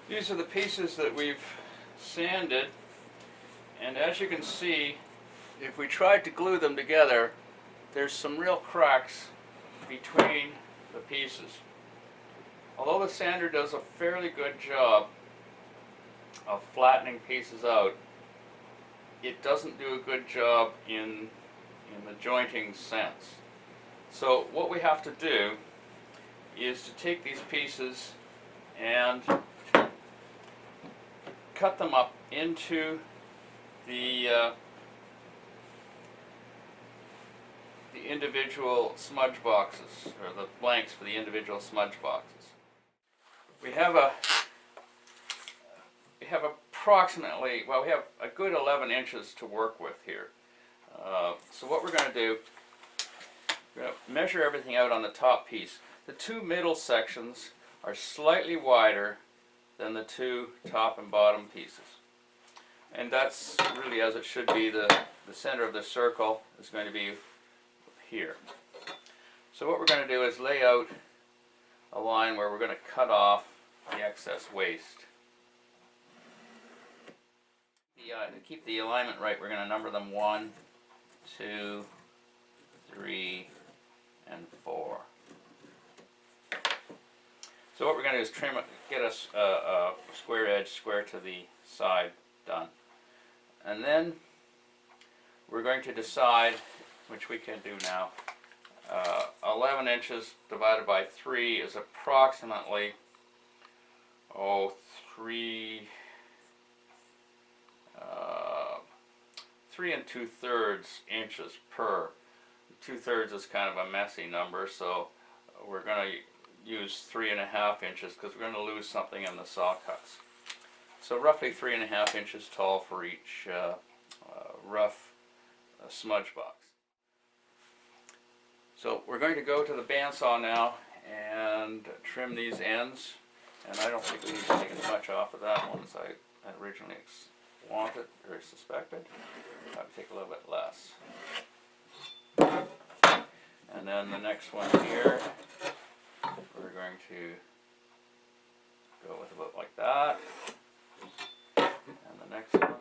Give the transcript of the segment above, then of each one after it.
These are the pieces that we've sanded, and as you can see, if we tried to glue them together, there's some real cracks between the pieces. Although the sander does a fairly good job of flattening pieces out, it doesn't do a good job in the jointing sense. So what we have to do is to take these pieces and cut them up into the individual smudge boxes, or the blanks for the individual smudge boxes. We have approximately, well, we have a good 11 inches to work with here. So what we're going to do, we're going to measure everything out on the top piece. The two middle sections are slightly wider than the two top and bottom pieces. And that's really as it should be. The center of the circle is going to be here. So what we're going to do is lay out a line where we're going to cut off the excess waste. To keep the alignment right, we're going to number them 1, 2, 3, and 4. So what we're going to do is trim it, get us a square edge square to the side done. And then we're going to decide, which we can do now, 11 inches divided by 3 is approximately, 3 2/3 inches per. 2/3 is kind of a messy number, so we're going to use 3.5 inches because we're going to lose something in the saw cuts. So roughly 3.5 inches tall for each rough smudge box. So we're going to go to the bandsaw now and trim these ends, and I don't think we need to take as much off of that one as I originally wanted or suspected. I'll take a little bit less. And then the next one here, we're going to go with about like that. And the next one.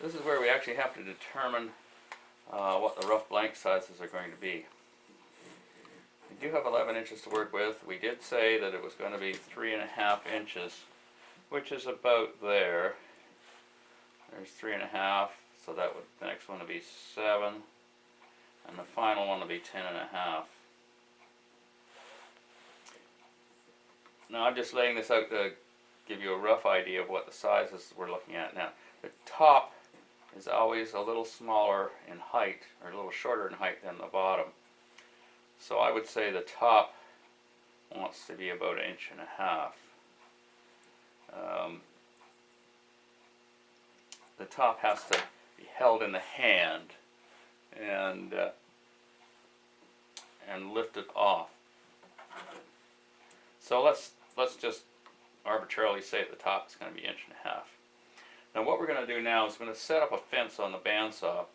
This is where we actually have to determine what the rough blank sizes are going to be. We do have 11 inches to work with. We did say that it was going to be 3.5 inches, which is about there. There's 3.5, so that would, the next one would be 7, and the final one will be 10.5. Now I'm just laying this out to give you a rough idea of what the sizes we're looking at now. The top is always a little smaller in height, or a little shorter in height than the bottom. So I would say the top wants to be about 1.5 inches. The top has to be held in the hand, and and lift it off. So let's just arbitrarily say at the top it's going to be 1.5 inches. Now what we're going to do now is we're going to set up a fence on the bandsaw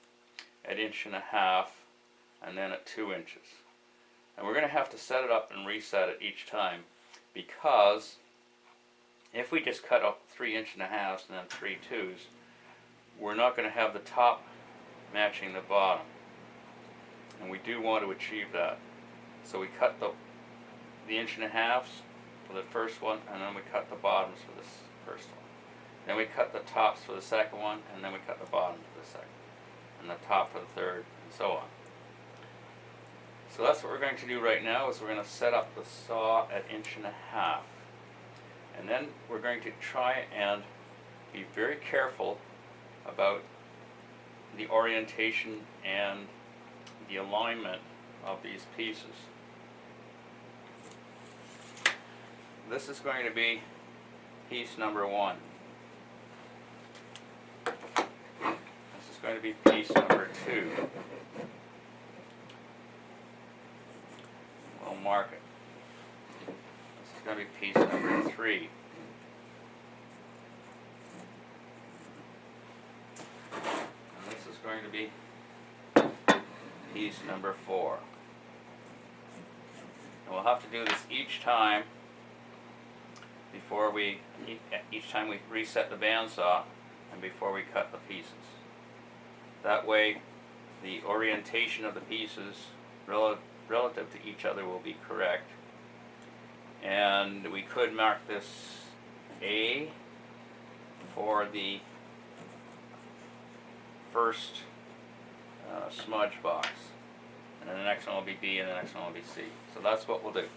at 1.5 inches and then at 2 inches. And we're going to have to set it up and reset it each time, because if we just cut up 3 1.5 inches and then 3 2s, we're not going to have the top matching the bottom. And we do want to achieve that. So we cut the 1.5 inches for the first one, and then we cut the bottoms for this first one. Then we cut the tops for the second one, and then we cut the bottom for the second, and the top for the third, and so on. So that's what we're going to do right now, is we're going to set up the saw at 1.5 inches. And then we're going to try and be very careful about the orientation and the alignment of these pieces. This is going to be piece number 1. This is going to be piece number 2. We'll mark it. This is going to be piece number 3. And this is going to be piece number 4. And we'll have to do this each time each time we reset the bandsaw and before we cut the pieces. That way the orientation of the pieces relative to each other will be correct. And we could mark this A for the first smudge box, and then the next one will be B, and the next one will be C. So that's what we'll do.